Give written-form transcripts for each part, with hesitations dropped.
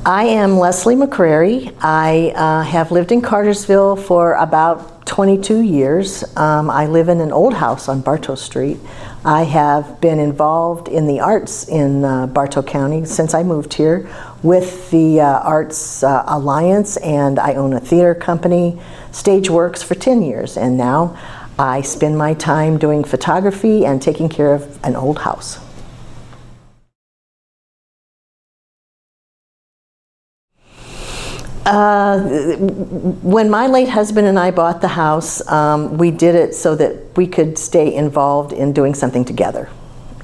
I am Leslie McCrary. I have lived in Cartersville for about 22 years. I live in an old house on Bartow Street. I have been involved in the arts in Bartow County since I moved here with the Arts Alliance, and I own a theater company, Stageworks, for 10 years, and now I spend my time doing photography and taking care of an old house. When my late husband and I bought the house, we did it so that we could stay involved in doing something together.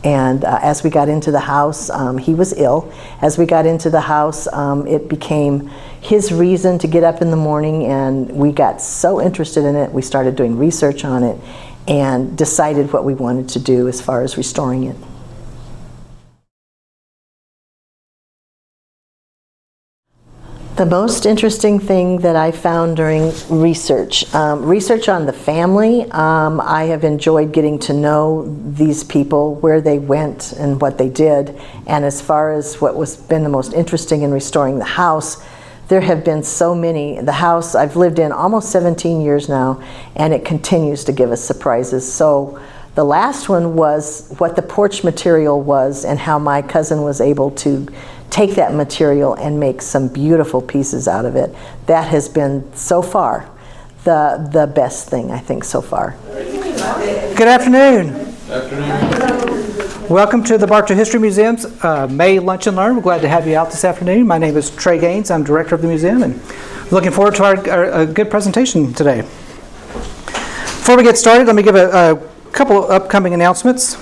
And as we got into the house, he was ill. As we got into the house, it became his reason to get up in the morning, and we got so interested in it, we started doing research on it and decided what we wanted to do as far as restoring it. The most interesting thing that I found during research on the family, I have enjoyed getting to know these people, where they went and what they did. And as far as what was been the most interesting in restoring the house, there have been so many. The house I've lived in almost 17 years now, and it continues to give us surprises. So the last one was what the porch material was and how my cousin was able to take that material and make some beautiful pieces out of it. That has been, so far, the best thing, I think, so far. Good afternoon. Welcome to the Bartow History Museum's May Lunch and Learn. We're glad to have you out this afternoon. My name is Trey Gaines. I'm director of the museum, and looking forward to our good presentation today. Before we get started, let me give a couple of upcoming announcements.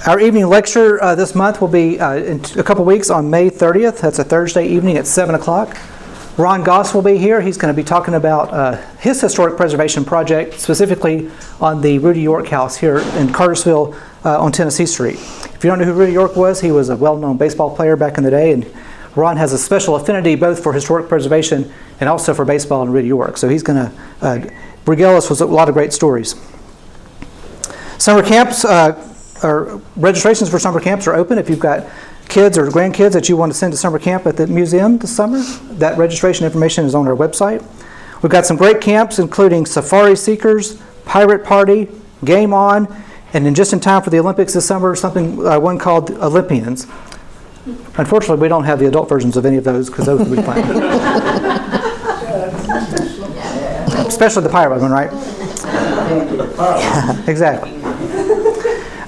Our evening lecture this month will be in a couple weeks on May 30th. That's a Thursday evening at 7 o'clock. Ron Goss will be here. He's going to be talking about his historic preservation project, specifically on the Rudy York House here in Cartersville on Tennessee Street. If you don't know who Rudy York was, he was a well-known baseball player back in the day, and Ron has a special affinity both for historic preservation and also for baseball and Rudy York. So he's going to regale us with a lot of great stories. Summer camps, or registrations for summer camps are open. If you've got kids or grandkids that you want to send to summer camp at the museum this summer, that registration information is on our website. We've got some great camps, including Safari Seekers, Pirate Party, Game On, and then just in time for the Olympics this summer, one called Olympians. Unfortunately, we don't have the adult versions of any of those because those will be fun. Especially the pirate one, right? Yeah, exactly.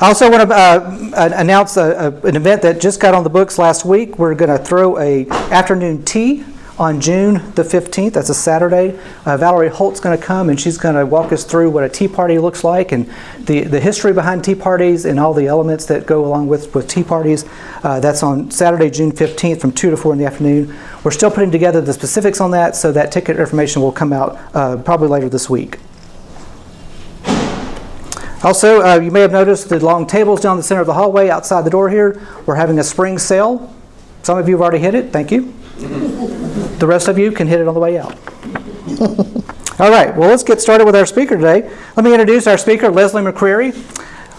I also want to announce an event that just got on the books last week. We're going to throw an afternoon tea on June the 15th. That's a Saturday. Valerie Holt's going to come, and she's going to walk us through what a tea party looks like and the history behind tea parties and all the elements that go along with tea parties. That's on Saturday, June 15th from 2 to 4 in the afternoon. We're still putting together the specifics on that, so that ticket information will come out probably later this week. Also, you may have noticed the long tables down the center of the hallway outside the door here. We're having a spring sale. Some of you have already hit it. Thank you. The rest of you can hit it on the way out. All right. Well, let's get started with our speaker today. Let me introduce our speaker, Leslie McCrary.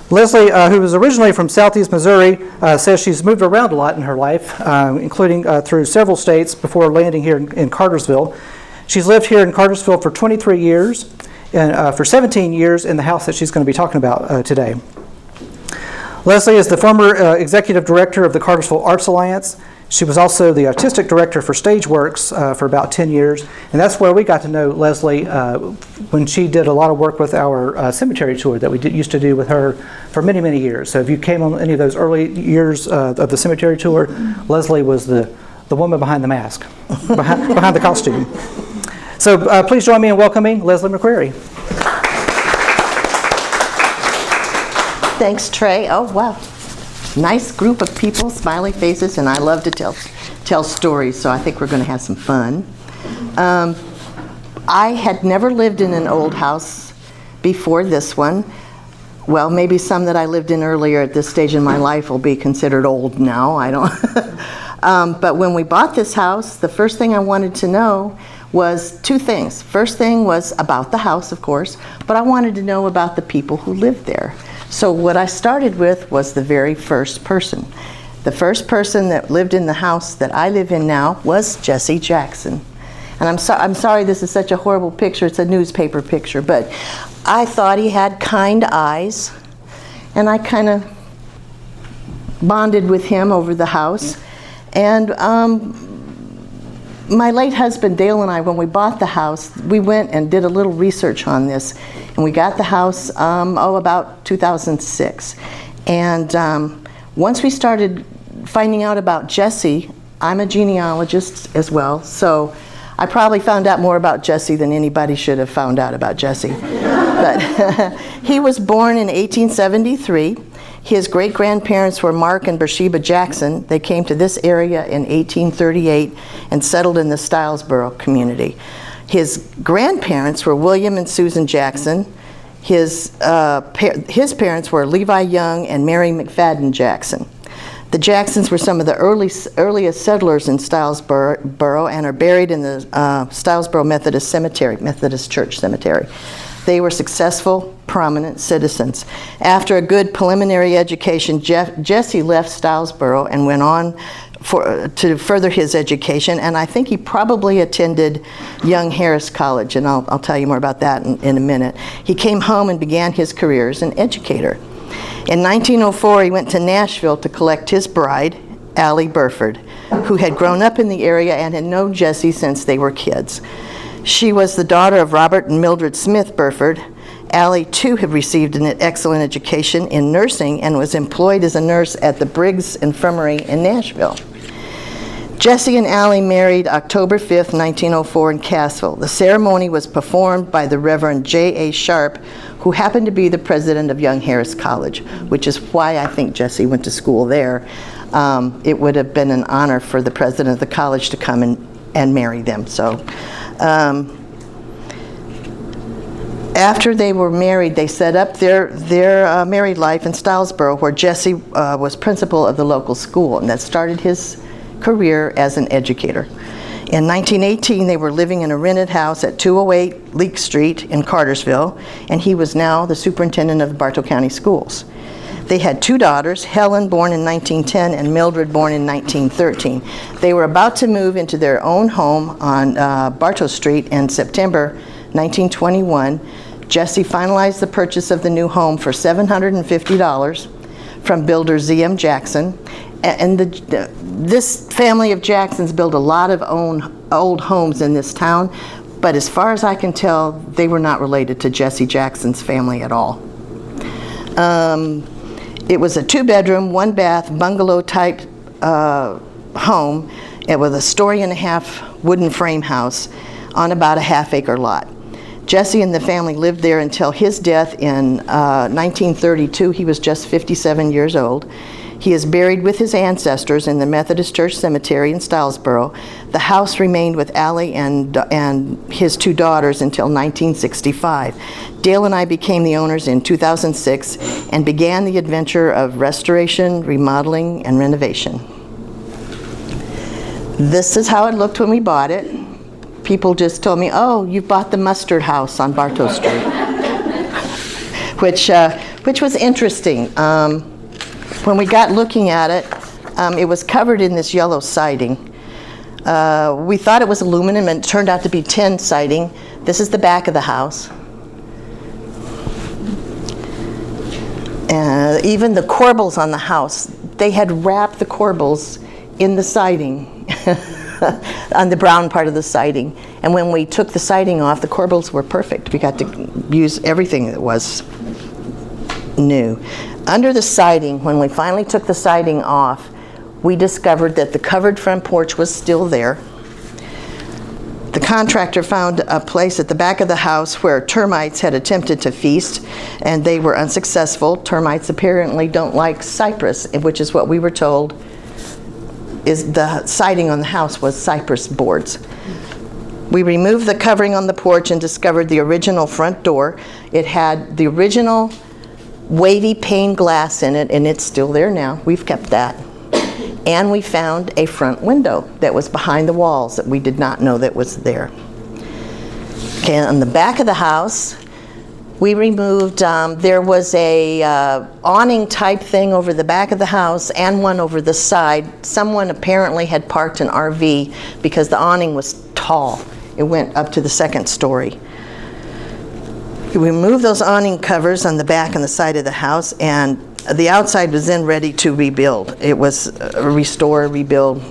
Leslie, who is originally from Southeast Missouri, says she's moved around a lot in her life, including through several states before landing here in Cartersville. She's lived here in Cartersville for 23 years. And for 17 years in the house that she's going to be talking about today. Leslie is the former executive director of the Cartersville Arts Alliance. She was also the artistic director for Stageworks for about 10 years. And that's where we got to know Leslie when she did a lot of work with our cemetery tour that we used to do with her for many, many years. So if you came on any of those early years of the cemetery tour, Leslie was the woman behind the mask, behind the costume. So please join me in welcoming Leslie McCrary. Thanks, Trey. Oh, wow. Nice group of people, smiley faces, and I love to tell stories, so I think we're going to have some fun. I had never lived in an old house before this one. Well, maybe some that I lived in earlier at this stage in my life will be considered old now. I don't. But when we bought this house, the first thing I wanted to know was two things. First thing was about the house, of course, but I wanted to know about the people who lived there. So what I started with was the very first person. The first person that lived in the house that I live in now was Jesse Jackson. And I'm sorry this is such a horrible picture, it's a newspaper picture, but I thought he had kind eyes, and I kind of bonded with him over the house. And my late husband Dale and I, when we bought the house, we went and did a little research on this, and we got the house about 2006. And once we started finding out about Jesse, I'm a genealogist as well, so I probably found out more about Jesse than anybody should have found out about Jesse. But he was born in 1873. His great-grandparents were Mark and Bathsheba Jackson. They came to this area in 1838 and settled in the Stylesboro community. His grandparents were William and Susan Jackson. His parents were Levi Young and Mary McFadden Jackson. The Jacksons were some of the earliest settlers in Stylesboro and are buried in the Stylesboro Methodist Church Cemetery. They were successful, prominent citizens. After a good preliminary education, Jesse left Stylesboro and went on to further his education, and I think he probably attended Young Harris College, and I'll tell you more about that in a minute. He came home and began his career as an educator. In 1904, he went to Nashville to collect his bride, Allie Burford, who had grown up in the area and had known Jesse since they were kids. She was the daughter of Robert and Mildred Smith Burford. Allie, too, had received an excellent education in nursing and was employed as a nurse at the Briggs Infirmary in Nashville. Jesse and Allie married October 5th, 1904 in Cassville. The ceremony was performed by the Reverend J.A. Sharp, who happened to be the president of Young Harris College, which is why I think Jesse went to school there. It would have been an honor for the president of the college to come and marry them. So, after they were married, they set up their married life in Stylesboro, where Jesse was principal of the local school, and that started his career as an educator. In 1918, they were living in a rented house at 208 Leek Street in Cartersville, and he was now the superintendent of the Bartow County Schools. They had two daughters, Helen, born in 1910, and Mildred, born in 1913. They were about to move into their own home on Bartow Street in September 1921. Jesse finalized the purchase of the new home for $750 from builder Z.M. Jackson. And this family of Jacksons built a lot of old homes in this town, but as far as I can tell, they were not related to Jesse Jackson's family at all. It was a 2-bedroom, 1-bath, bungalow-type home with a 1.5-story wooden frame house on about a half-acre lot. Jesse and the family lived there until his death in 1932. He was just 57 years old. He is buried with his ancestors in the Methodist Church Cemetery in Stylesboro. The house remained with Allie and his two daughters until 1965. Dale and I became the owners in 2006 and began the adventure of restoration, remodeling, and renovation. This is how it looked when we bought it. People just told me, "Oh, you bought the mustard house on Bartow Street," which was interesting. When we got looking at it, it was covered in this yellow siding. We thought it was aluminum, and it turned out to be tin siding. This is the back of the house. Even the corbels on the house, they had wrapped the corbels in the siding, on the brown part of the siding. And when we took the siding off, the corbels were perfect. We got to use everything that was new. Under the siding, when we finally took the siding off, we discovered that the covered front porch was still there. The contractor found a place at the back of the house where termites had attempted to feast, and they were unsuccessful. Termites apparently don't like cypress, which is what we were told is the siding on the house was cypress boards. We removed the covering on the porch and discovered the original front door. It had the original wavy pane glass in it, and it's still there now. We've kept that. And we found a front window that was behind the walls that we did not know that was there. Okay, on the back of the house, We removed, there was a awning type thing over the back of the house and one over the side. Someone apparently had parked an RV because the awning was tall. It went up to the second story. We removed those awning covers on the back and the side of the house, and the outside was then ready to rebuild. It was restore, rebuild,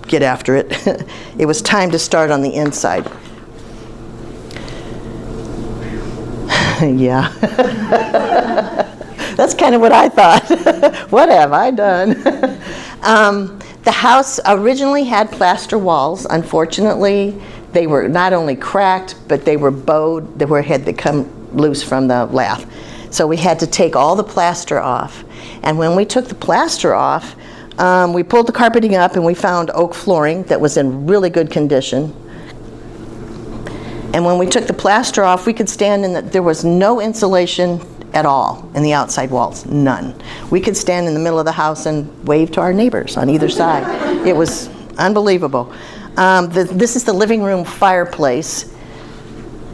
get after it. It was time to start on the inside. Yeah. That's kind of what I thought. What have I done? The house originally had plaster walls. Unfortunately, they were not only cracked, but they were bowed, they had come loose from the lath. So we had to take all the plaster off. And when we took the plaster off, we pulled the carpeting up and we found oak flooring that was in really good condition. And when we took the plaster off, we could stand in there was no insulation at all in the outside walls, none. We could stand in the middle of the house and wave to our neighbors on either side. It was unbelievable. This is the living room fireplace.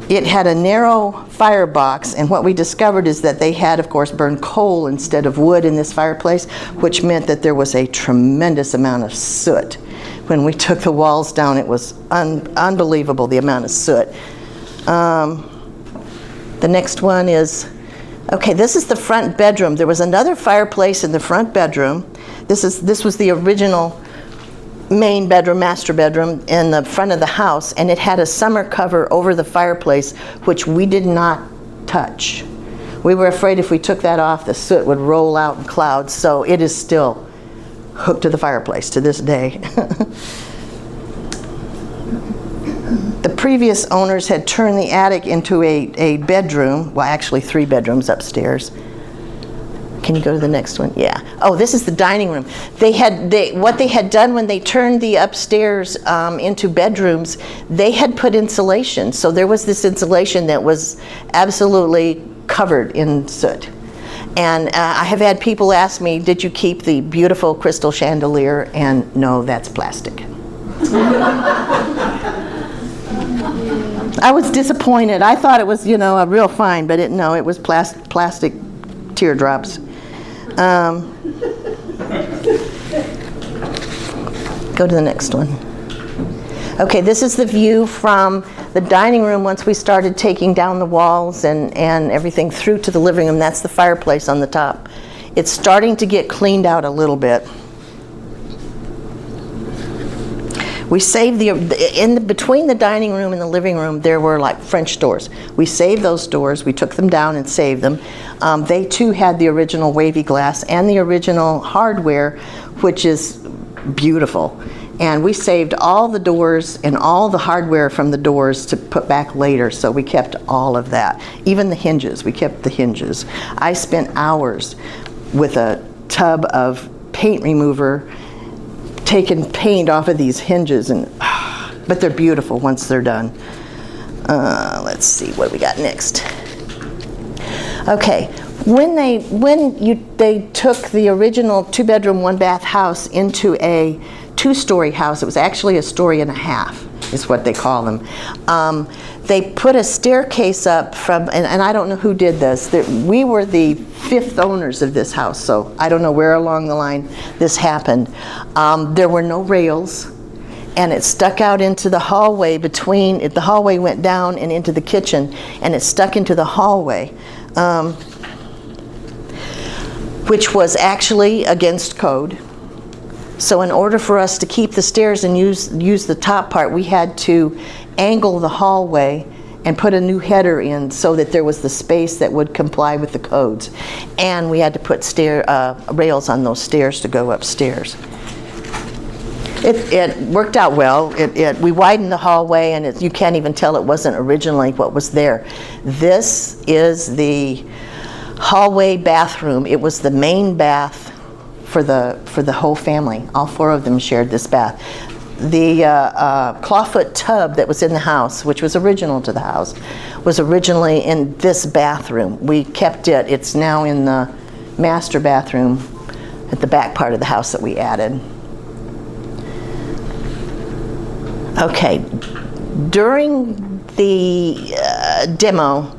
It had a narrow firebox, and what we discovered is that they had, of course, burned coal instead of wood in this fireplace, which meant that there was a tremendous amount of soot. When we took the walls down, it was unbelievable, the amount of soot. The next one is, okay, this is the front bedroom. There was another fireplace in the front bedroom. This was the original main bedroom, master bedroom in the front of the house, and it had a summer cover over the fireplace, which we did not touch. We were afraid if we took that off, the soot would roll out in clouds, so it is still hooked to the fireplace to this day. The previous owners had turned the attic into a bedroom, well, actually 3 bedrooms upstairs. Can you go to the next one? Yeah. Oh, this is the dining room. What they had done when they turned the upstairs into bedrooms, they had put insulation. So there was this insulation that was absolutely covered in soot. And I have had people ask me, did you keep the beautiful crystal chandelier? And no, that's plastic. I was disappointed. I thought it was, a real fine, but it was plastic teardrops. Go to the next one. Okay, this is the view from the dining room once we started taking down the walls and everything through to the living room. That's the fireplace on the top. It's starting to get cleaned out a little bit. We saved between the dining room and the living room, there were like French doors. We saved those doors. We took them down and saved them. They too had the original wavy glass and the original hardware, which is beautiful. And we saved all the doors and all the hardware from the doors to put back later, so we kept all of that. Even the hinges, we kept the hinges. I spent hours with a tub of paint remover taking paint off of these hinges, but they're beautiful once they're done. Let's see what we got next. Okay, when they took the original 2-bedroom, 1-bath house into a 2-story house, it was actually a story and a half, is what they call them. They put a staircase up from, and I don't know who did this. We were the 5th owners of this house, so I don't know where along the line this happened. There were no rails, and it stuck out into the hallway the hallway went down and into the kitchen, and it stuck into the hallway, which was actually against code. So in order for us to keep the stairs and use the top part, we had to angle the hallway and put a new header in so that there was the space that would comply with the codes. And we had to put rails on those stairs to go upstairs. It worked out well. We widened the hallway, and you can't even tell it wasn't originally what was there. This is the hallway bathroom. It was the main bath for the whole family. All 4 of them shared this bath. The clawfoot tub that was in the house, which was original to the house, was originally in this bathroom. We kept it. It's now in the master bathroom at the back part of the house that we added. Okay, during the demo,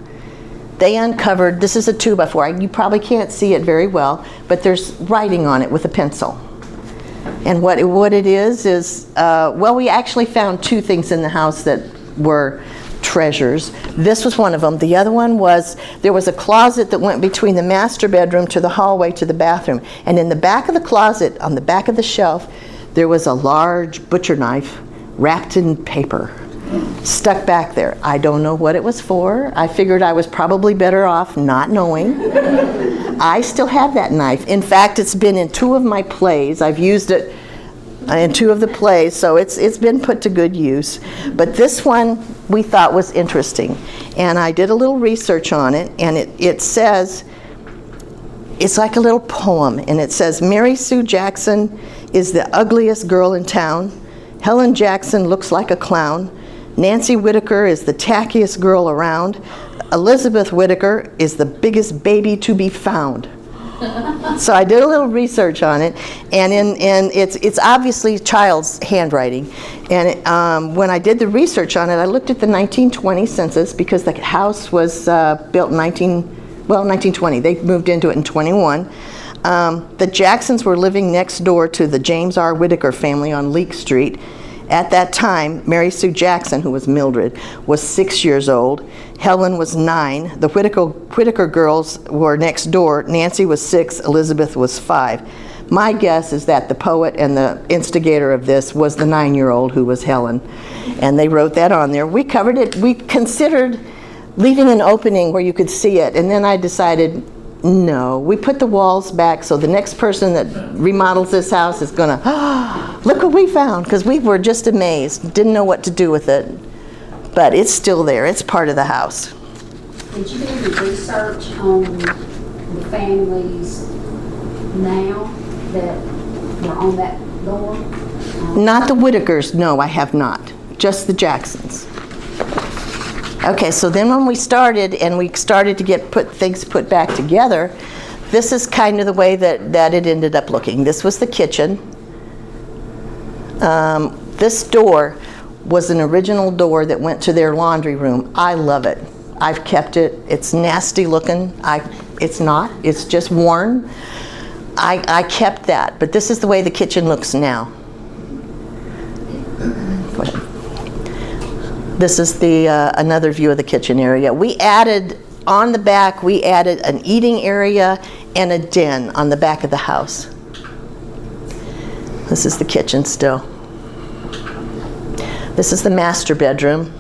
they uncovered, this is a 2x4. You probably can't see it very well, but there's writing on it with a pencil. And what it is, well, we actually found 2 things in the house that were treasures. This was one of them. The other one was, there was a closet that went between the master bedroom to the hallway to the bathroom. And in the back of the closet, on the back of the shelf, there was a large butcher knife wrapped in paper, stuck back there. I don't know what it was for. I figured I was probably better off not knowing. I still have that knife. In fact, it's been in 2 of my plays. I've used it in 2 of the plays, so it's been put to good use. But this one we thought was interesting, and I did a little research on it, and it says, it's like a little poem, and it says, Mary Sue Jackson is the ugliest girl in town. Helen Jackson looks like a clown. Nancy Whitaker is the tackiest girl around. Elizabeth Whitaker is the biggest baby to be found. So I did a little research on it, and it's obviously child's handwriting. And when I did the research on it, I looked at the 1920 census, because the house was built in 1920. They moved into it in 21. The Jacksons were living next door to the James R. Whitaker family on Leek Street. At that time, Mary Sue Jackson, who was Mildred, was 6 years old. Helen was 9. The Whitaker girls were next door. Nancy was 6. Elizabeth was 5. My guess is that the poet and the instigator of this was the 9-year-old who was Helen. And they wrote that on there. We covered it. We considered leaving an opening where you could see it. And then I decided, no, we put the walls back, so the next person that remodels this house is gonna, look what we found, because we were just amazed, didn't know what to do with it. But it's still there, it's part of the house. Did you do any research on the families now that were on that door? Not the Whitakers, no, I have not. Just the Jacksons. Okay, so then when we started, and we started to get things put back together, this is kind of the way that it ended up looking. This was the kitchen. This door was an original door that went to their laundry room. I love it. I've kept it. It's nasty looking. It's not. It's just worn. I kept that, but this is the way the kitchen looks now. Go ahead. This is the another view of the kitchen area. We added, on the back, we added an eating area and a den on the back of the house. This is the kitchen still. This is the master bedroom.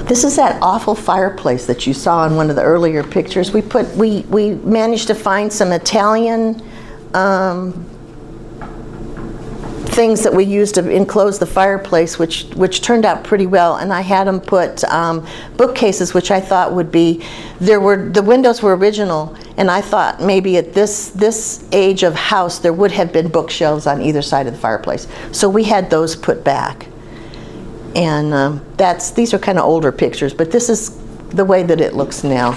This is that awful fireplace that you saw in one of the earlier pictures. We managed to find some Italian things that we used to enclose the fireplace, which turned out pretty well. And I had them put bookcases, which I thought would be, the windows were original, and I thought maybe at this age of house there would have been bookshelves on either side of the fireplace. So we had those put back. And these are kind of older pictures, but this is the way that it looks now.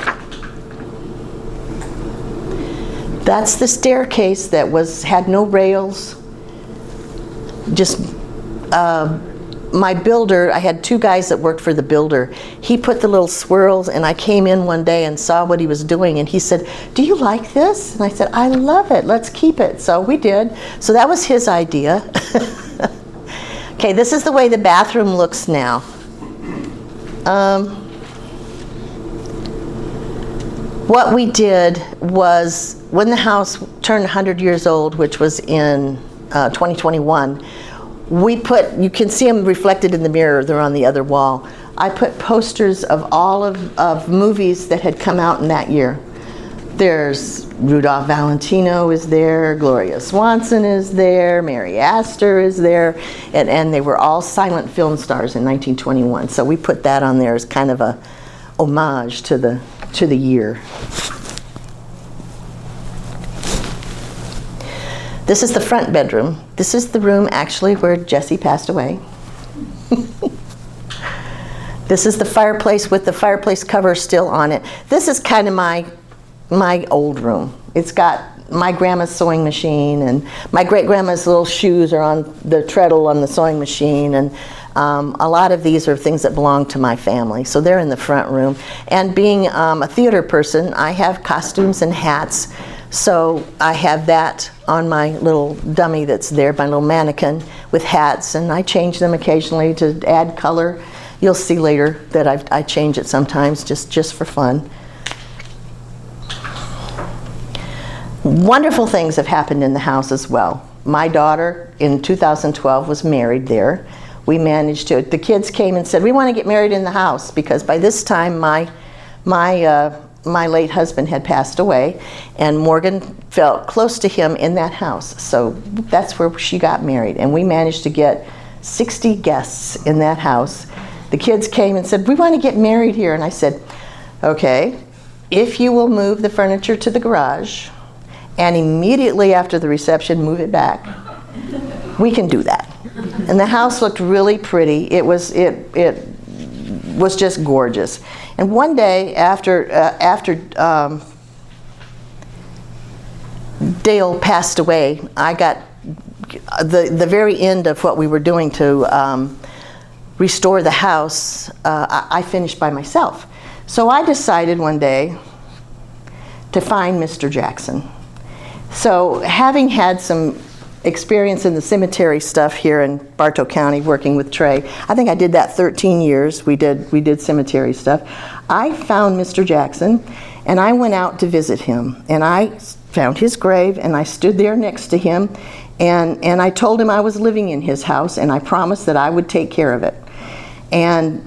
That's the staircase that had no rails. Just my builder, I had 2 guys that worked for the builder. He put the little swirls, and I came in one day and saw what he was doing, and he said, "Do you like this?" And I said, "I love it. Let's keep it." So we did. So that was his idea. Okay, this is the way the bathroom looks now. What we did was, when the house turned 100 years old, which was in 2021, you can see them reflected in the mirror, they're on the other wall. I put posters of all of movies that had come out in that year. There's Rudolph Valentino is there, Gloria Swanson is there, Mary Astor is there, and they were all silent film stars in 1921. So we put that on there as kind of a homage to the year. This is the front bedroom. This is the room actually where Jesse passed away. This is the fireplace with the fireplace cover still on it. This is kind of my old room. It's got my grandma's sewing machine, and my great-grandma's little shoes are on the treadle on the sewing machine, and a lot of these are things that belong to my family, so they're in the front room. And being a theater person, I have costumes and hats, so I have that on my little dummy that's there, my little mannequin with hats, and I change them occasionally to add color. You'll see later that I change it sometimes just for fun. Wonderful things have happened in the house as well. My daughter in 2012 was married there. We managed to, the kids came and said, we want to get married in the house, because by this time my late husband had passed away, and Morgan felt close to him in that house. So that's where she got married, and we managed to get 60 guests in that house. The kids came and said, we want to get married here. And I said, okay, if you will move the furniture to the garage, and immediately after the reception move it back, we can do that. And the house looked really pretty. It was just gorgeous. And one day after Dale passed away, I got the very end of what we were doing to restore the house. I finished by myself. So I decided one day to find Mr. Jackson. So having had some experience in the cemetery stuff here in Bartow County working with Trey, I think I did that 13 years. We did cemetery stuff. I found Mr. Jackson, and I went out to visit him, and I found his grave, and I stood there next to him, and I told him I was living in his house, and I promised that I would take care of it, and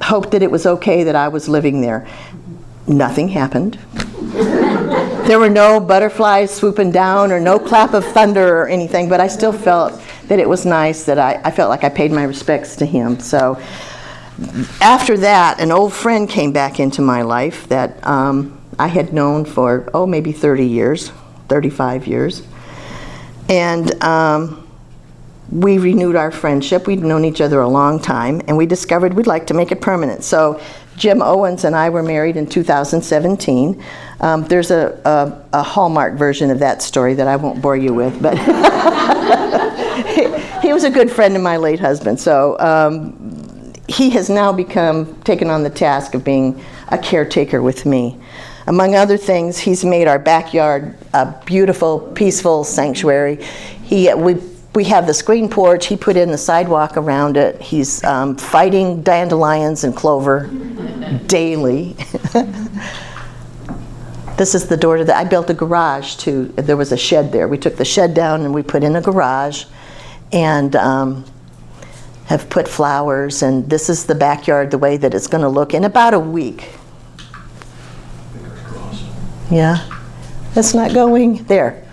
hoped that it was okay that I was living there. Nothing happened. There were no butterflies swooping down or no clap of thunder or anything, but I still felt that it was nice that I felt like I paid my respects to him. So after that, an old friend came back into my life that I had known for, maybe 30 years, 35 years. And we renewed our friendship. We'd known each other a long time, and we discovered we'd like to make it permanent. So Jim Owens and I were married in 2017. There's a Hallmark version of that story that I won't bore you with, but he was a good friend of my late husband. So he has now taken on the task of being a caretaker with me. Among other things, he's made our backyard a beautiful, peaceful sanctuary. We have the screen porch. He put in the sidewalk around it. He's fighting dandelions and clover daily. This is the door to I built a garage too. There was a shed there. We took the shed down and we put in a garage, and have put flowers, and this is the backyard the way that it's going to look in about a week. Yeah, it's not going there.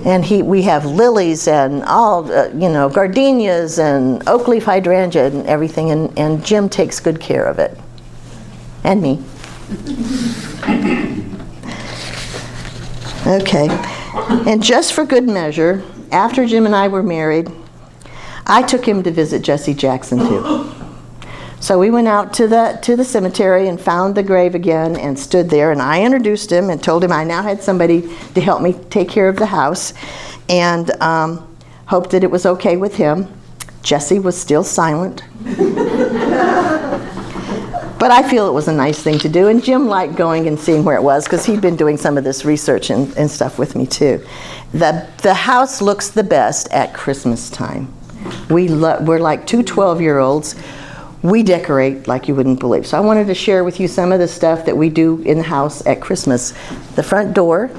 And we have lilies and all, gardenias and oak leaf hydrangea and everything, and Jim takes good care of it. And me. Okay. And just for good measure, after Jim and I were married, I took him to visit Jesse Jackson too. So we went out to the cemetery and found the grave again and stood there, and I introduced him and told him I now had somebody to help me take care of the house, and hoped that it was okay with him. Jesse was still silent. But I feel it was a nice thing to do, and Jim liked going and seeing where it was because he'd been doing some of this research and stuff with me too. The house looks the best at Christmas time. We're like two 12-year-olds. We decorate like you wouldn't believe. So I wanted to share with you some of the stuff that we do in the house at Christmas. The front door.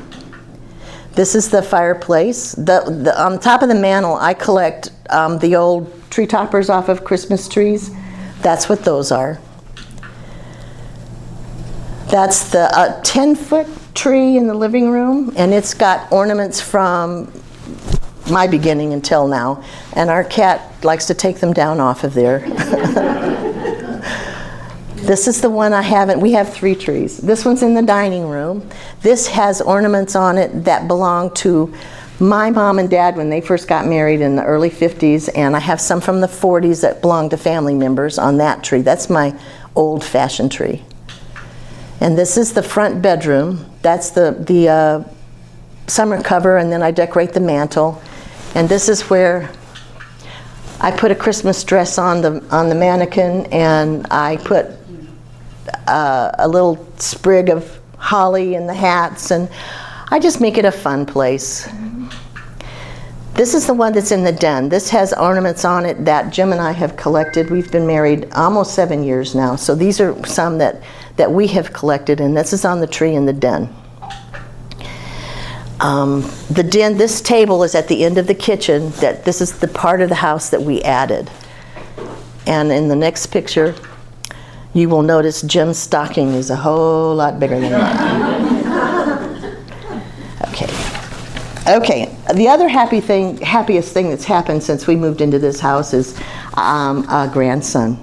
This is the fireplace. On the top of the mantle, I collect the old tree toppers off of Christmas trees. That's what those are. That's the 10-foot tree in the living room, and it's got ornaments from my beginning until now, and our cat likes to take them down off of there. This is the one we have 3 trees. This one's in the dining room. This has ornaments on it that belong to my mom and dad when they first got married in the early 50s, and I have some from the 40s that belong to family members on that tree. That's my old-fashioned tree. And this is the front bedroom. That's the summer cover, and then I decorate the mantle. And this is where I put a Christmas dress on the mannequin, and I put a little sprig of holly in the hats, and I just make it a fun place. This is the one that's in the den. This has ornaments on it that Jim and I have collected. We've been married almost 7 years now, so these are some that we have collected, and this is on the tree in the den. The den, this table is at the end of the kitchen. This is the part of the house that we added. And in the next picture, you will notice Jim's stocking is a whole lot bigger than mine. Okay. The other happiest thing that's happened since we moved into this house is a grandson.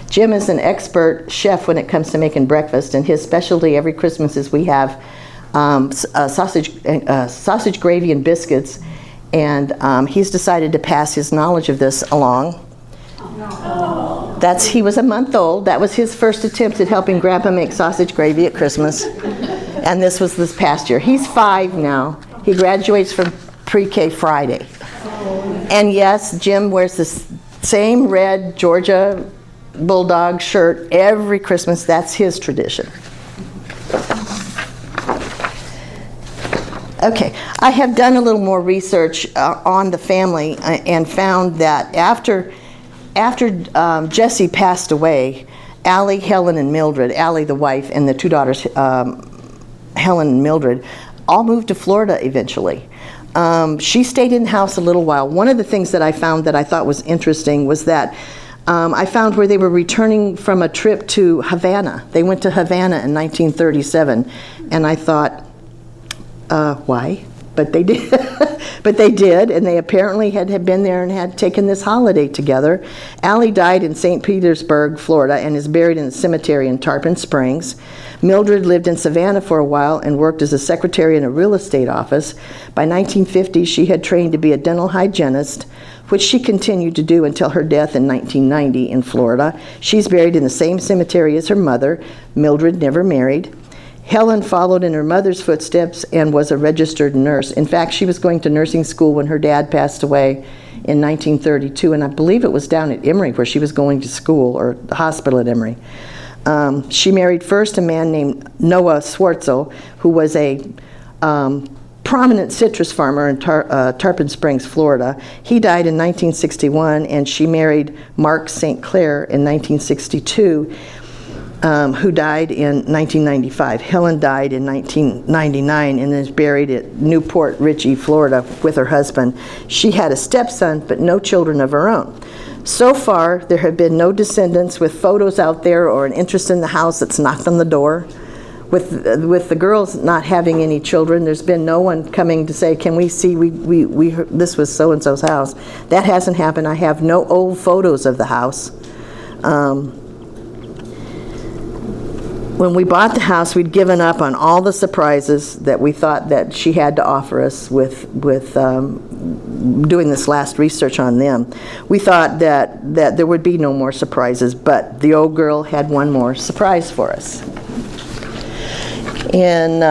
Jim is an expert chef when it comes to making breakfast, and his specialty every Christmas is we have sausage gravy and biscuits, and he's decided to pass his knowledge of this along. He was a month old. That was his first attempt at helping Grandpa make sausage gravy at Christmas, and this was this past year. He's 5 now. He graduates from pre-K Friday. And yes, Jim wears the same red Georgia Bulldog shirt every Christmas. That's his tradition. Okay, I have done a little more research on the family and found that after Jesse passed away, Allie, Helen, and Mildred, Allie the wife, and the 2 daughters, Helen and Mildred, all moved to Florida eventually. She stayed in the house a little while. One of the things that I found that I thought was interesting was that I found where they were returning from a trip to Havana. They went to Havana in 1937, and I thought, why? But they did. But they did, and they apparently had been there and had taken this holiday together. Allie died in St. Petersburg, Florida, and is buried in the cemetery in Tarpon Springs. Mildred lived in Savannah for a while and worked as a secretary in a real estate office. By 1950, she had trained to be a dental hygienist, which she continued to do until her death in 1990 in Florida. She's buried in the same cemetery as her mother. Mildred never married. Helen followed in her mother's footsteps and was a registered nurse. In fact, she was going to nursing school when her dad passed away in 1932, and I believe it was down at Emory where she was going to school, or the hospital at Emory. She married first a man named Noah Swartzel, who was a prominent citrus farmer in Tarpon Springs, Florida. He died in 1961, and she married Mark St. Clair in 1962. Who died in 1995. Helen died in 1999 and is buried at Newport Richey, Florida, with her husband. She had a stepson, but no children of her own. So far, there have been no descendants with photos out there or an interest in the house that's knocked on the door. With the girls not having any children, there's been no one coming to say, can we see, we heard, this was so-and-so's house. That hasn't happened. I have no old photos of the house. When we bought the house, we'd given up on all the surprises that we thought that she had to offer us with doing this last research on them. We thought that there would be no more surprises, but the old girl had one more surprise for us. In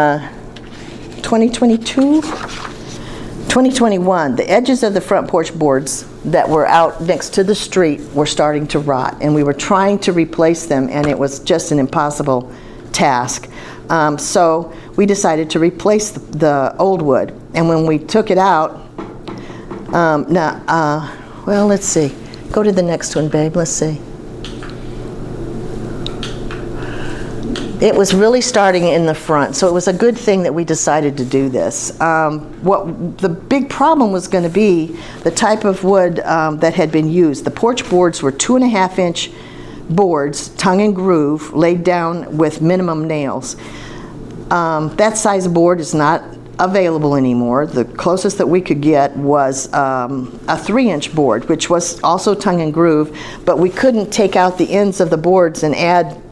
2021, the edges of the front porch boards that were out next to the street were starting to rot, and we were trying to replace them, and it was just an impossible task. So we decided to replace the old wood, and when we took it out, well, let's see. Go to the next one, babe. Let's see. It was really starting in the front, so it was a good thing that we decided to do this. What the big problem was going to be the type of wood that had been used. The porch boards were 2.5-inch boards, tongue and groove, laid down with minimum nails. That size board is not available anymore. The closest that we could get was a 3-inch board, which was also tongue and groove, but we couldn't take out the ends of the boards and add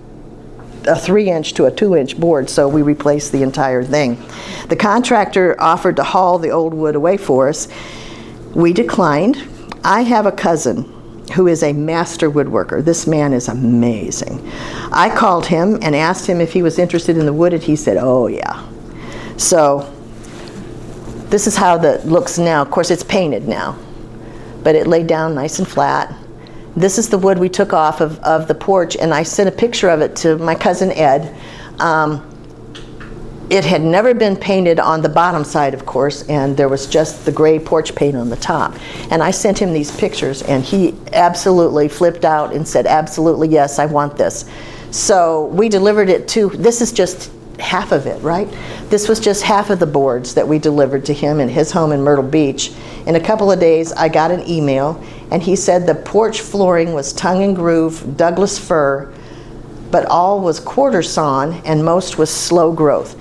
a 3-inch to a 2-inch board, so we replaced the entire thing. The contractor offered to haul the old wood away for us. We declined. I have a cousin who is a master woodworker. This man is amazing. I called him and asked him if he was interested in the wood, and he said, oh yeah. So this is how that looks now. Of course, it's painted now, but it laid down nice and flat. This is the wood we took off of the porch, and I sent a picture of it to my cousin Ed. It had never been painted on the bottom side, of course, and there was just the gray porch paint on the top. And I sent him these pictures, and he absolutely flipped out and said, absolutely, yes, I want this. So we delivered it to, this is just half of it, right? This was just half of the boards that we delivered to him in his home in Myrtle Beach. In a couple of days, I got an email, and he said the porch flooring was tongue and groove Douglas fir, but all was quarter sawn, and most was slow growth.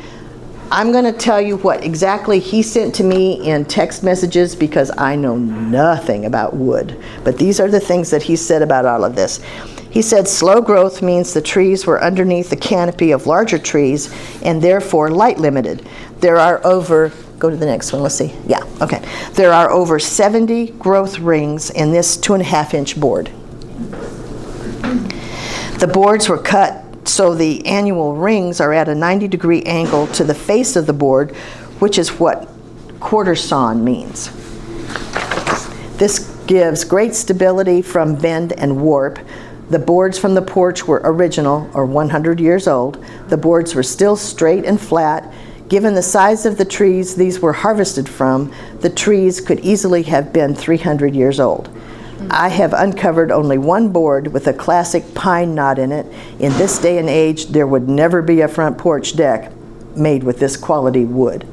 I'm going to tell you what exactly he sent to me in text messages, because I know nothing about wood. But these are the things that he said about all of this. He said slow growth means the trees were underneath the canopy of larger trees and therefore light limited. There are over, go to the next one, let's see. Yeah, okay. There are over 70 growth rings in this 2.5-inch board. The boards were cut so the annual rings are at a 90-degree angle to the face of the board, which is what quarter sawn means. This gives great stability from bend and warp. The boards from the porch were original, or 100 years old. The boards were still straight and flat. Given the size of the trees these were harvested from, the trees could easily have been 300 years old. I have uncovered only one board with a classic pine knot in it. In this day and age, there would never be a front porch deck made with this quality wood.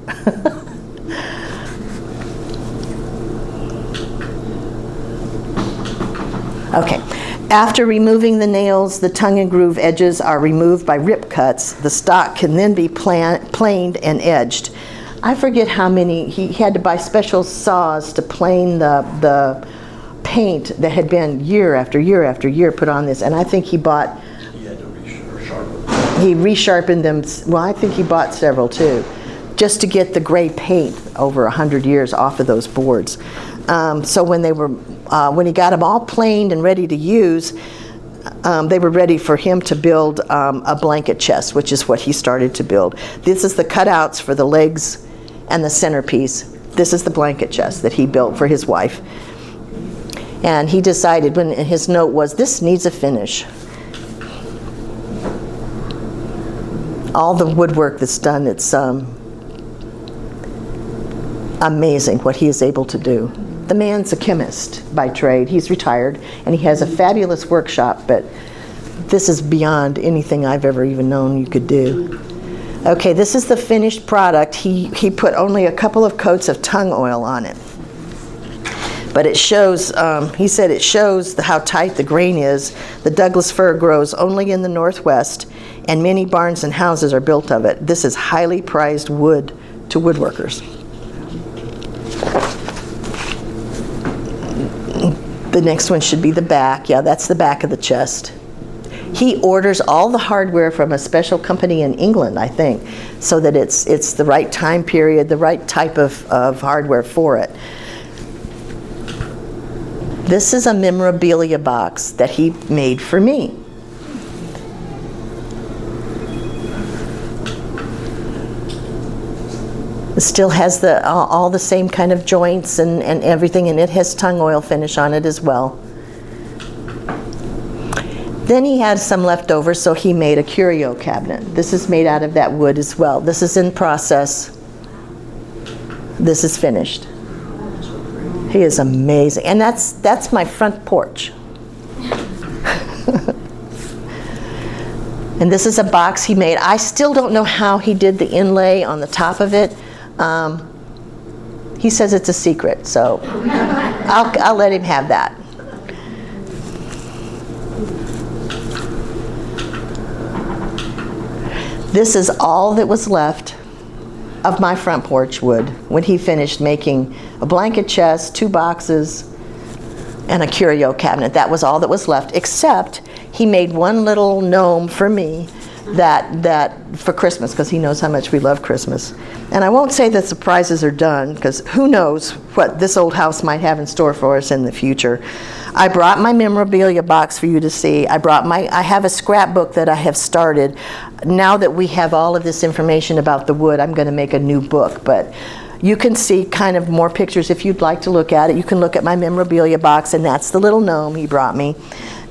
Okay. After removing the nails, the tongue and groove edges are removed by rip cuts. The stock can then be planed and edged. I forget how many, he had to buy special saws to plane the paint that had been year after year after year put on this, and I think he bought, He had to resharpen. he resharpened them, well, I think he bought several too, just to get the gray paint over 100 years off of those boards. So when they were, when he got them all planed and ready to use, they were ready for him to build a blanket chest, which is what he started to build. This is the cutouts for the legs and the centerpiece. This is the blanket chest that he built for his wife. And he decided, when his note was, this needs a finish. All the woodwork that's done, it's amazing what he is able to do. The man's a chemist by trade. He's retired, and he has a fabulous workshop, but this is beyond anything I've ever even known you could do. Okay, this is the finished product. He put only a couple of coats of tung oil on it. But it shows, he said it shows how tight the grain is. The Douglas fir grows only in the Northwest, and many barns and houses are built of it. This is highly prized wood to woodworkers. The next one should be the back. Yeah, that's the back of the chest. He orders all the hardware from a special company in England, I think, so that it's the right time period, the right type of hardware for it. This is a memorabilia box that he made for me. It still has all the same kind of joints and everything, and it has tung oil finish on it as well. Then he had some left over, so he made a curio cabinet. This is made out of that wood as well. This is in process. This is finished. He is amazing. And that's my front porch. And this is a box he made. I still don't know how he did the inlay on the top of it. He says it's a secret, so I'll let him have that. This is all that was left of my front porch wood when he finished making a blanket chest, 2 boxes, and a curio cabinet. That was all that was left, except he made one little gnome for me that for Christmas, because he knows how much we love Christmas. And I won't say the surprises are done, because who knows what this old house might have in store for us in the future. I brought my memorabilia box for you to see. I have a scrapbook that I have started. Now that we have all of this information about the wood, I'm going to make a new book, but you can see kind of more pictures if you'd like to look at it. You can look at my memorabilia box, and that's the little gnome he brought me.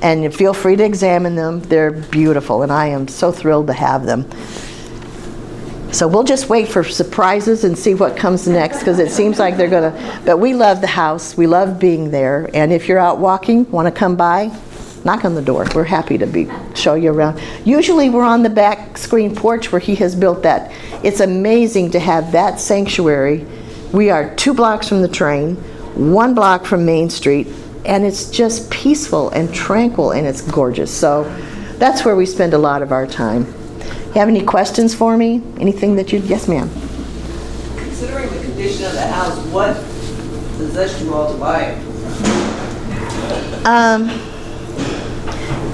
And feel free to examine them. They're beautiful, and I am so thrilled to have them. So we'll just wait for surprises and see what comes next, because it seems like they're going to... But we love the house. We love being there. And if you're out walking, want to come by, knock on the door. We're happy to show you around. Usually we're on the back screen porch where he has built that. It's amazing to have that sanctuary. We are 2 blocks from the train, 1 block from Main Street, and it's just peaceful and tranquil, and it's gorgeous. So that's where we spend a lot of our time. You have any questions for me? Anything that you... Yes, ma'am. Considering the condition of the house, what possessed you all to buy it?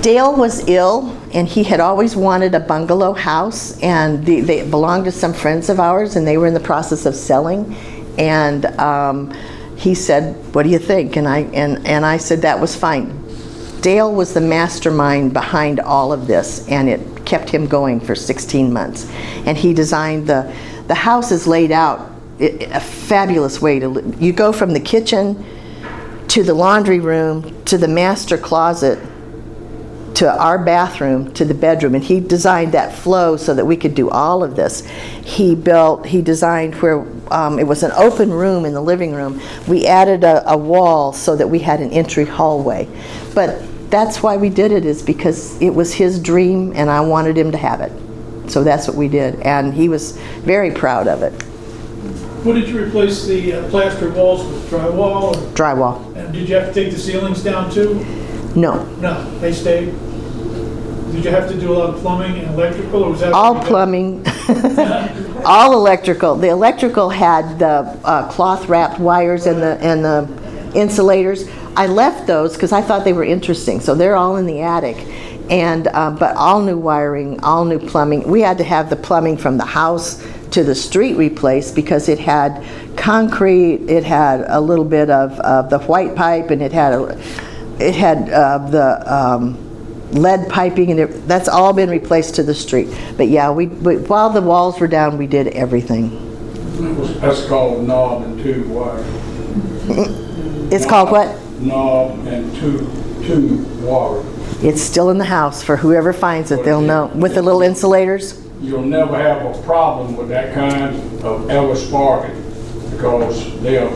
Dale was ill, and he had always wanted a bungalow house, and they belonged to some friends of ours, and they were in the process of selling. And he said, "What do you think?" And I said that was fine. Dale was the mastermind behind all of this, and it kept him going for 16 months. And he designed the house is laid out a fabulous way to live. You go from the kitchen to the laundry room to the master closet to our bathroom to the bedroom, and he designed that flow so that we could do all of this. He designed where it was an open room in the living room. We added a wall so that we had an entry hallway. But that's why we did it, is because it was his dream and I wanted him to have it. So that's what we did, and he was very proud of it. What did you replace the plaster walls with, drywall? Drywall. And did you have to take the ceilings down too? No. No, they stayed. Did you have to do a lot of plumbing and electrical, or was that All plumbing, all electrical. The electrical had the cloth wrapped wires and the insulators. I left those because I thought they were interesting, so they're all in the attic. And but all new wiring, all new plumbing. We had to have the plumbing from the house to the street replaced because it had concrete, it had a little bit of the white pipe, and it had the lead piping, and that's all been replaced to the street. But yeah, we while the walls were down, we did everything. That's called knob and tube wire. It's called what? Knob and tube wire. It's still in the house. For whoever finds it, they'll know. With the little insulators? You'll never have a problem with that kind of ever sparking, because they're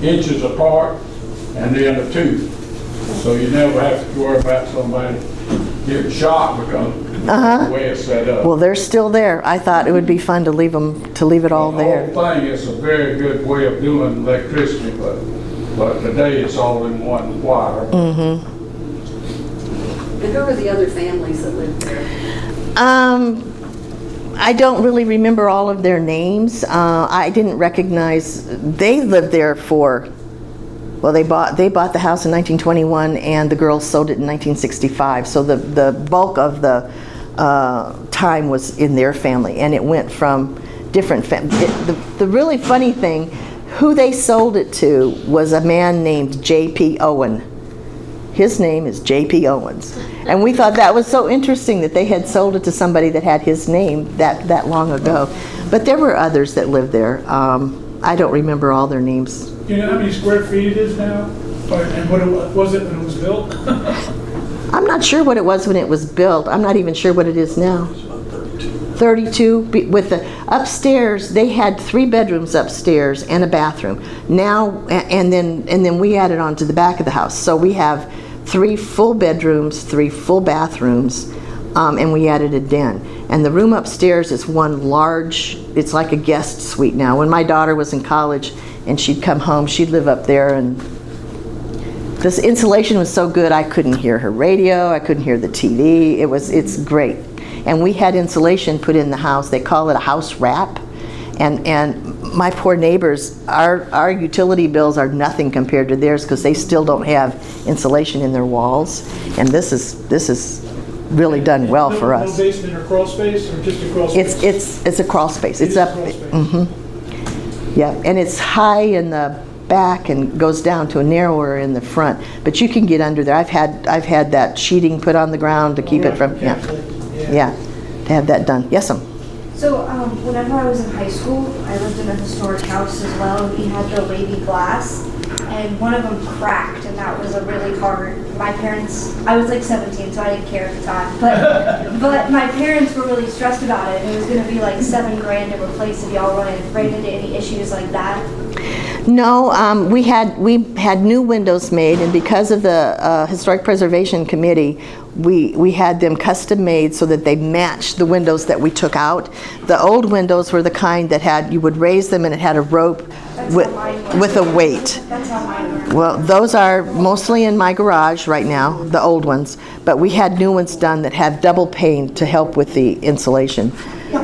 inches apart and they're in the tube. So you never have to worry about somebody getting shot because of the way it's set up. Well, they're still there. I thought it would be fun to leave it all there. The whole thing is a very good way of doing electricity, but today it's all in one wire. Mm-hmm. And who were the other families that lived there? I don't really remember all of their names. I didn't recognize. They lived there for. Well, they bought the house in 1921, and the girls sold it in 1965. So the bulk of the time was in their family, and it went from different families. The really funny thing, who they sold it to was a man named J.P. Owen. His name is J.P. Owens, and we thought that was so interesting that they had sold it to somebody that had his name that long ago. But there were others that lived there. I don't remember all their names. Do you know how many square feet it is now? And what was it when it was built? I'm not sure what it was when it was built. I'm not even sure what it is now. 32 with the upstairs. They had 3 bedrooms upstairs and a bathroom. Now and then we added on to the back of the house. So we have 3 full bedrooms, 3 full bathrooms, and we added a den. And the room upstairs is one large. It's like a guest suite now. When my daughter was in college and she'd come home, she'd live up there, and this insulation was so good I couldn't hear her radio, I couldn't hear the TV. It's great. And we had insulation put in the house. They call it a house wrap. And my poor neighbors, our utility bills are nothing compared to theirs because they still don't have insulation in their walls. And this is really done well for No us. basement or crawl space, or just a crawl space? It's a crawl space. It's It is a up. crawl space. Yeah, and it's high in the back and goes down to a narrower in the front. But you can get under there. I've had that sheeting put on the ground to keep it from. Yeah, yeah, to have that done. Yes, So whenever I was in high school, I lived in a historic house as well, and we had the wavy glass, and one of them cracked, and that was a really hard. My parents, I was like 17, so I didn't care at the time, but my parents were really stressed about it, and it was going to be like $7,000 to replace it. Y'all ran into any issues like that? No, we had new windows made, and because of the Historic Preservation Committee, we had them custom made so that they matched the windows that we took out. The old windows were the kind that you would raise them and it had a rope with a weight. That's how mine were. Well, those are mostly in my garage right now, the old ones, but we had new ones done that have double pane to help with the insulation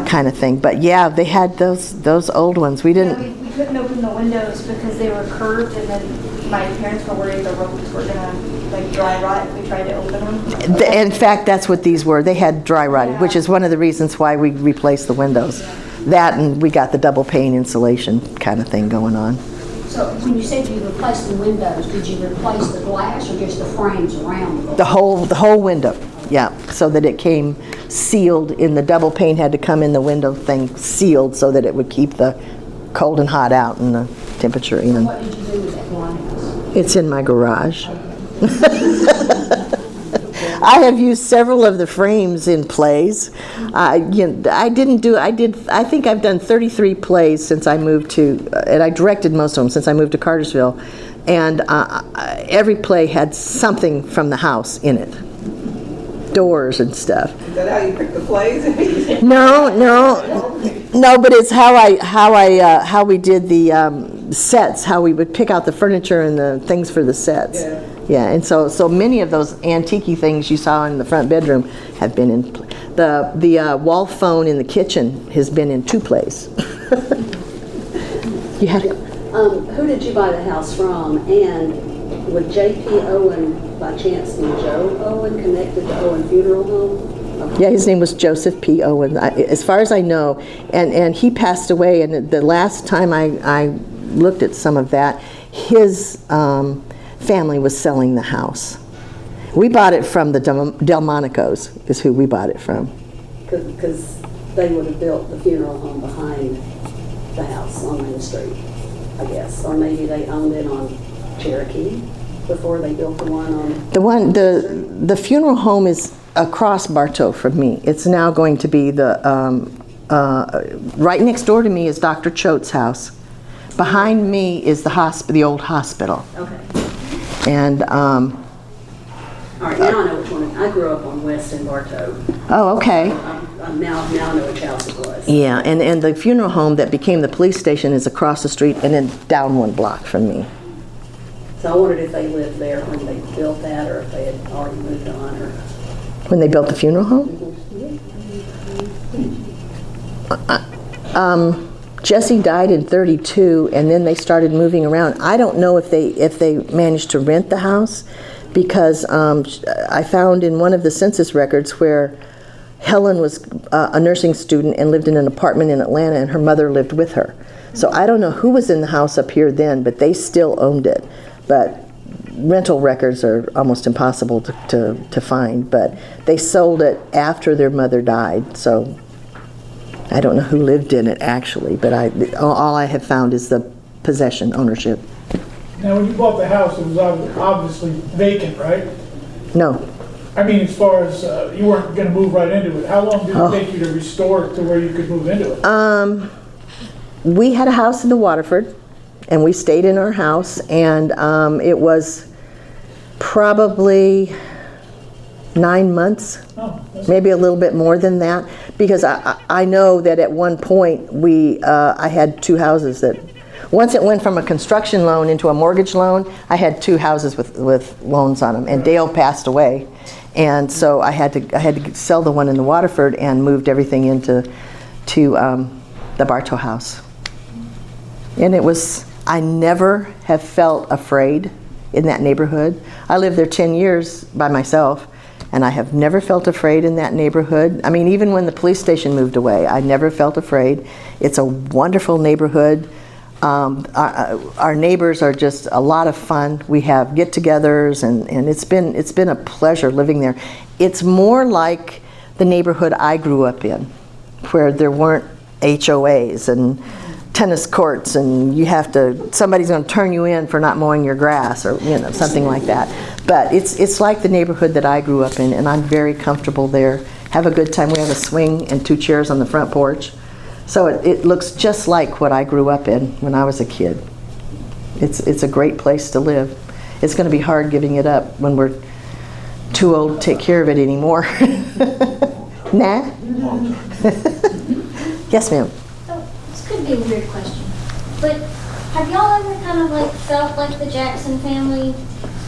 kind of thing. But yeah, they had those old ones. We didn't. We couldn't open the windows because they were curved, and then my parents were worried the ropes were gonna like dry rot if we tried to open them. In fact, that's what these were. They had dry rotted, which is one of the reasons why we replaced the windows. That, and we got the double pane insulation kind of thing going on. So when you said you replaced the windows, did you replace the glass or just the frames around the The whole window, yeah, so that it came sealed in the double pane had to come in the window thing sealed so that it would keep the cold and hot out and the temperature in. What did you do with that glass? It's in my garage. I have used several of the frames in plays. I think I've done 33 plays since I moved to, and I directed most of them since I moved to Cartersville, and every play had something from the house in it. Doors and stuff. Is that how you pick the plays? No, but it's how we did the sets, how we would pick out the furniture and the things for the sets. Yeah, and so many of those antique things you saw in the front bedroom have been in. The wall phone in the kitchen has been in 2 plays. You had who did you buy the house from? And would J.P. Owen, by chance, be Joe Owen connected to Owen Funeral Home? Yeah, his name was Joseph P. Owen, as far as I know, and he passed away. And the last time I looked at some of that, his family was selling the house. We bought it from the Delmonicos, is who we bought it from. Because they would have built the funeral home behind the house on Main Street, I guess, or maybe they owned it on Cherokee before they built the one on. The funeral home is across Bartow from me. It's now going to be the right next door to me is Dr. Choate's house. Behind me is the old hospital. Okay. And all right, now I know which one. I grew up on West in Bartow. oh, okay. Now I know which house it was. Yeah, and the funeral home that became the police station is across the street and then down 1 block from me. So I wondered if they lived there when they built that, or if they had already moved on, or. When they built the funeral home? Jesse died in '32, and then they started moving around. I don't know if they managed to rent the house, because I found in one of the census records where Helen was a nursing student and lived in an apartment in Atlanta, and her mother lived with her. So I don't know who was in the house up here then, but they still owned it. But rental records are almost impossible to find. But they sold it after their mother died, so I don't know who lived in it actually, but all I have found is the possession, ownership. Now, when you bought the house, it was obviously vacant, right? No. I mean, as far as you weren't going to move right into it. How long did it take you to restore it to where you could move into it? We had a house in the Waterford, and we stayed in our house, and it was probably 9 months, maybe a little bit more than that, because I know that at one point I had 2 houses that, once it went from a construction loan into a mortgage loan, I had 2 houses with loans on them, and Dale passed away, and so I had to sell the one in the Waterford and moved everything into the Bartow house. And I never have felt afraid in that neighborhood. I lived there 10 years by myself, and I have never felt afraid in that neighborhood. I mean, even when the police station moved away, I never felt afraid. It's a wonderful neighborhood. Our neighbors are just a lot of fun. We have get-togethers, and it's been a pleasure living there. It's more like the neighborhood I grew up in, where there weren't HOAs and tennis courts, and somebody's going to turn you in for not mowing your grass, or something like that. But it's like the neighborhood that I grew up in, and I'm very comfortable there. Have a good time. We have a swing and 2 chairs on the front porch. So it looks just like what I grew up in when I was a kid. It's a great place to live. It's going to be hard giving it up when we're too old to take care of it anymore. Nah? Yes, ma'am. So, this could be a weird question, but have y'all ever kind of like felt like the Jackson family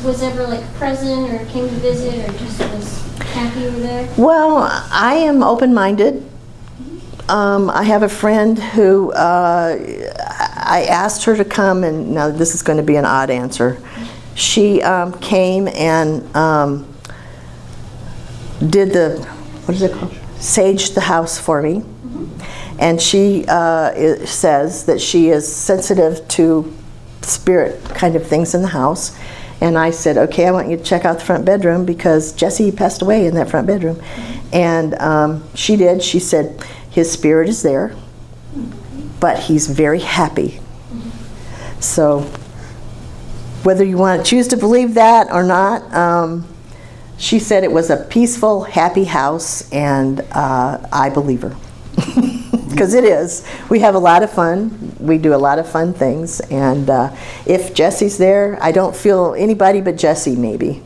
was ever like present or came to visit or just was happy you were there? Well, I am open-minded. I have a friend who I asked her to come, and now this is going to be an odd answer. She came and did what is it called? Saged the house for me. And she says that she is sensitive to spirit kind of things in the house. And I said, okay, I want you to check out the front bedroom because Jesse passed away in that front bedroom. And she did. She said, his spirit is there, but he's very happy. So whether you want to choose to believe that or not, she said it was a peaceful, happy house, and I believe her. Because it is. We have a lot of fun. We do a lot of fun things. And if Jesse's there, I don't feel anybody but Jesse, maybe.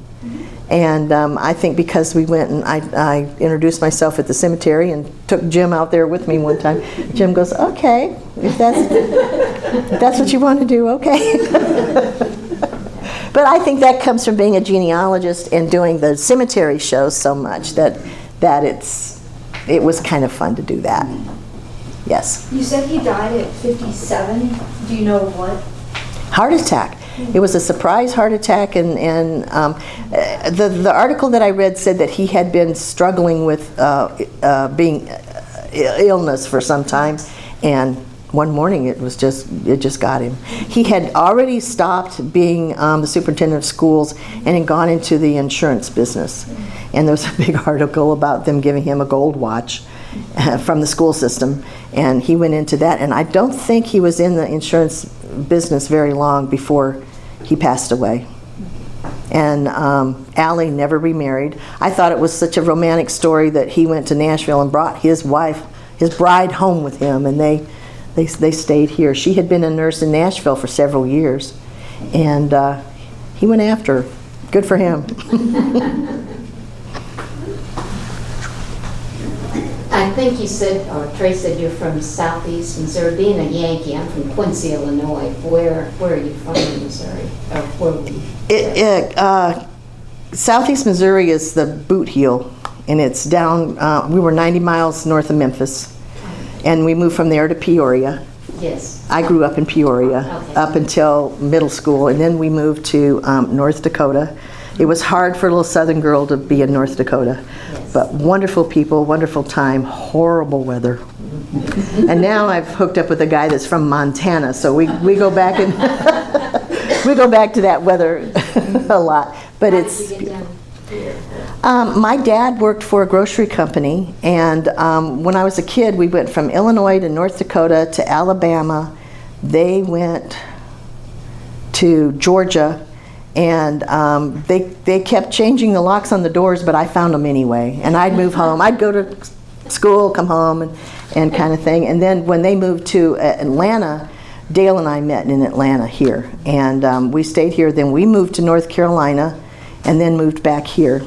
And I think because we went and I introduced myself at the cemetery and took Jim out there with me one time. Jim goes, okay, if that's what you want to do, okay. But I think that comes from being a genealogist and doing the cemetery shows so much that it was kind of fun to do that. Yes. You said he died at 57. Do you know what? Heart attack. It was a surprise heart attack, and the article that I read said that he had been struggling with being illness for some time, and one morning it just got him. He had already stopped being the superintendent of schools and had gone into the insurance business, and there was a big article about them giving him a gold watch from the school system, and he went into that, and I don't think he was in the insurance business very long before he passed away. And Allie never remarried. I thought it was such a romantic story that he went to Nashville and brought his bride home with him, and they stayed here. She had been a nurse in Nashville for several years, and he went after her. Good for him. I think you said, or Trey said, you're from Southeast Missouri. Being a Yankee, I'm from Quincy, Illinois. Where are you from in Missouri? Or where were you? Southeast Missouri is the boot heel, and it's down, we were 90 miles north of Memphis, and we moved from there to Peoria. Yes. I grew up in Peoria up until middle school, and then we moved to North Dakota. It was hard for a little southern girl to be in North Dakota, but wonderful people, wonderful time, horrible weather. And now I've hooked up with a guy that's from Montana, so we go back and we go back to that weather a lot. But How it's. did you get down here? My dad worked for a grocery company, and when I was a kid, we went from Illinois to North Dakota to Alabama. They went to Georgia. And they kept changing the locks on the doors, but I found them anyway. And I'd move home. I'd go to school, come home, and kind of thing. And then when they moved to Atlanta, Dale and I met in Atlanta here. And we stayed here. Then we moved to North Carolina and then moved back here.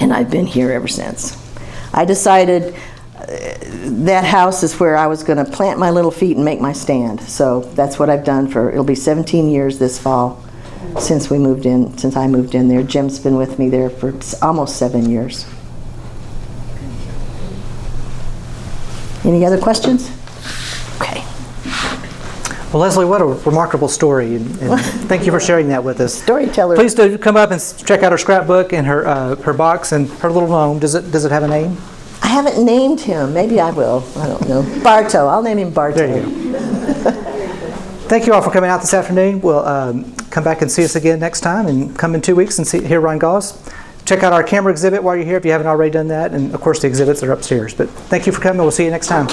And I've been here ever since. I decided that house is where I was going to plant my little feet and make my stand. So that's what I've done it'll be 17 years this fall. Since I moved in there. Jim's been with me there for almost 7 years. Any other questions? Okay. Well, Leslie, what a remarkable story, and thank you for sharing that with us. Storyteller. Please do come up and check out her scrapbook and her box and her little gnome. Does it have a name? I haven't named him. Maybe I will. I don't know. Bartow. I'll name him Bartow. There you go. Thank you all for coming out this afternoon. We'll come back and see us again next time, and come in 2 weeks and hear Ron Goss. Check out our camera exhibit while you're here if you haven't already done that, and of course the exhibits are upstairs. But thank you for coming. We'll see you next time.